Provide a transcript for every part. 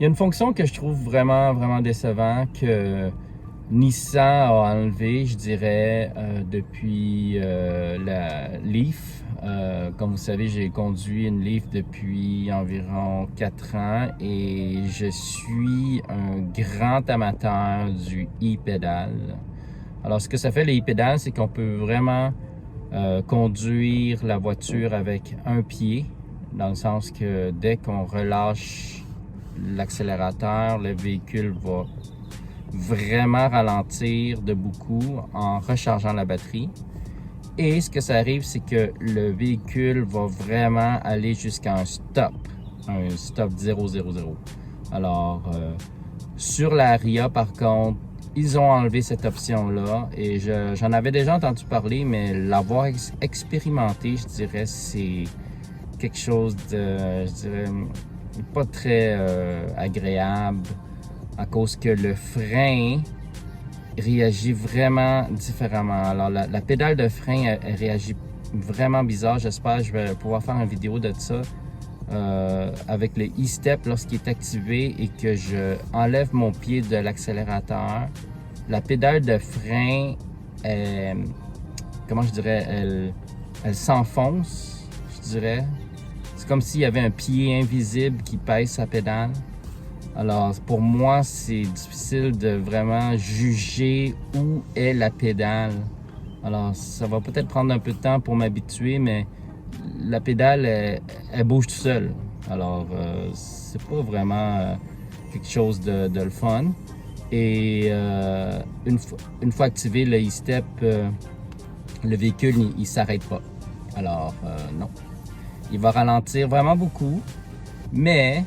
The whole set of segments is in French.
Il y a une fonction que je trouve vraiment décevant que Nissan a enlevé, je dirais, depuis la Leaf. Comme vous savez, j'ai conduit une Leaf depuis environ 4 ans et je suis un grand amateur du e-pédale. Alors, ce que ça fait, le e-pédale, c'est qu'on peut vraiment conduire la voiture avec un pied, dans le sens que dès qu'on relâche l'accélérateur, le véhicule va vraiment ralentir de beaucoup en rechargeant la batterie. Et ce que ça arrive, c'est que le véhicule va vraiment aller jusqu'à un stop 000. Alors, sur la Ria, par contre, ils ont enlevé cette option-là et j'en avais déjà entendu parler, mais l'avoir expérimenté, je dirais, c'est quelque chose de, je dirais, pas très agréable à cause que le frein réagit vraiment différemment. Alors la pédale de frein elle réagit vraiment bizarre. J'espère que je vais pouvoir faire une vidéo de ça avec le e-step lorsqu'il est activé et que je enlève mon pied de l'accélérateur. La pédale de frein, comment je dirais, elle s'enfonce, je dirais. C'est comme s'il y avait un pied invisible qui pèse sa pédale. Alors, pour moi, c'est difficile de vraiment juger où est la pédale. Alors, ça va peut-être prendre un peu de temps pour m'habituer, mais la pédale, elle bouge tout seule. Alors, c'est pas vraiment quelque chose de le fun. Et une fois activé le e-step, le véhicule, il s'arrête pas. Alors, non. Il va ralentir vraiment beaucoup, mais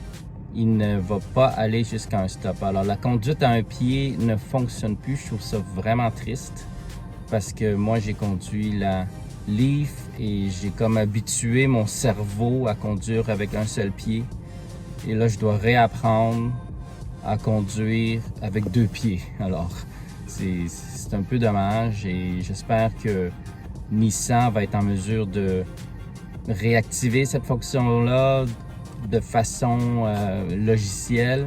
il ne va pas aller jusqu'à un stop. Alors, la conduite à un pied ne fonctionne plus. Je trouve ça vraiment triste parce que moi, j'ai conduit la Leaf et j'ai comme habitué mon cerveau à conduire avec un seul pied. Et là, je dois réapprendre à conduire avec 2 pieds. Alors, c'est un peu dommage et j'espère que Nissan va être en mesure de réactiver cette fonction-là de façon logicielle.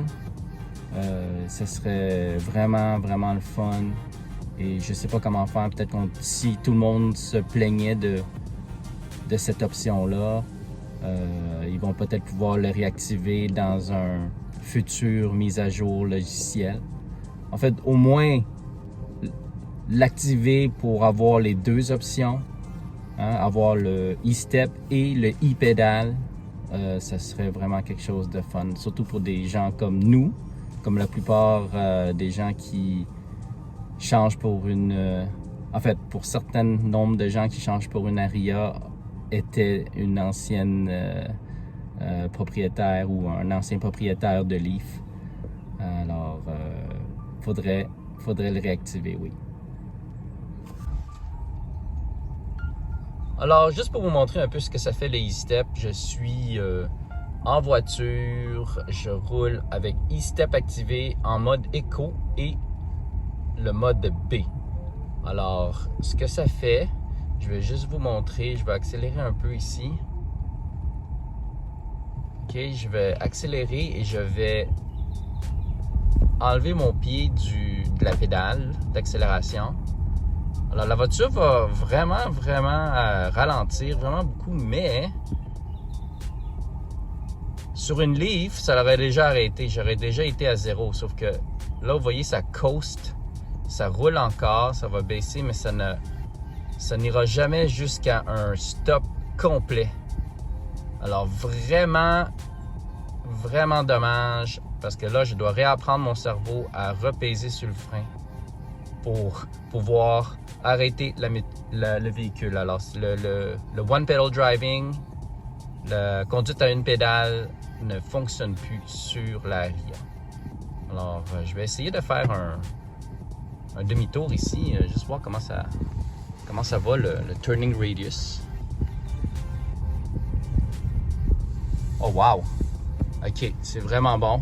Ce serait vraiment le fun. Et je sais pas comment faire. Peut-être que si tout le monde se plaignait de cette option-là, ils vont peut-être pouvoir le réactiver dans un futur mise à jour logiciel. En fait, au moins l'activer pour avoir les 2 options, hein, avoir le e-step et le e-pédale. Ça serait vraiment quelque chose de fun, surtout pour des gens comme nous, comme la plupart des gens qui changent pour une... en fait, pour certains nombres de gens qui changent pour une Aria étaient une ancienne propriétaire ou un ancien propriétaire de Leaf. Alors, faudrait le réactiver, oui. Alors, juste pour vous montrer un peu ce que ça fait le e-step, je suis en voiture, je roule avec e-step activé en mode éco et le mode B. Alors, ce que ça fait, je vais juste vous montrer, je vais accélérer un peu ici. Ok, je vais accélérer et je vais enlever mon pied de la pédale d'accélération. Alors, la voiture va vraiment ralentir, vraiment beaucoup, mais sur une Leaf, ça l'aurait déjà arrêté. J'aurais déjà été à 0, sauf que là, vous voyez, ça coast, ça roule encore, ça va baisser, mais ça n'ira jamais jusqu'à un stop complet. Alors, vraiment dommage, parce que là, je dois réapprendre mon cerveau à repaiser sur le frein pour pouvoir arrêter le véhicule. Alors, le one pedal driving, la conduite à une pédale ne fonctionne plus sur la Ria. Alors, je vais essayer de faire un demi-tour ici, juste voir comment ça va le turning radius. Oh wow! Ok, c'est vraiment bon.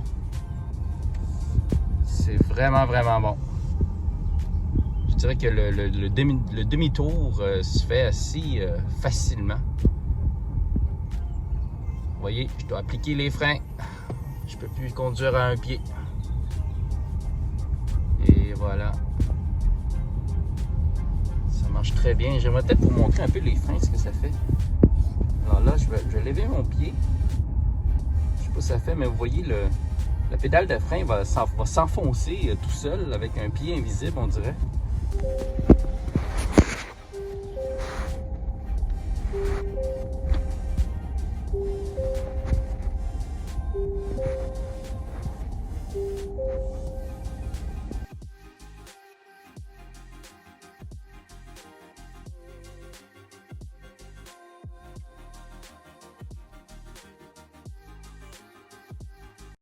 C'est vraiment bon. Je dirais que le demi-tour se fait assez facilement. Vous voyez, je dois appliquer les freins. Je peux plus conduire à un pied. Et voilà. Ça marche très bien. J'aimerais peut-être vous montrer un peu les freins, ce que ça fait. Alors là, je vais lever mon pied. Je sais pas ce que ça fait, mais vous voyez, la pédale de frein va s'enfoncer tout seul avec un pied invisible, on dirait.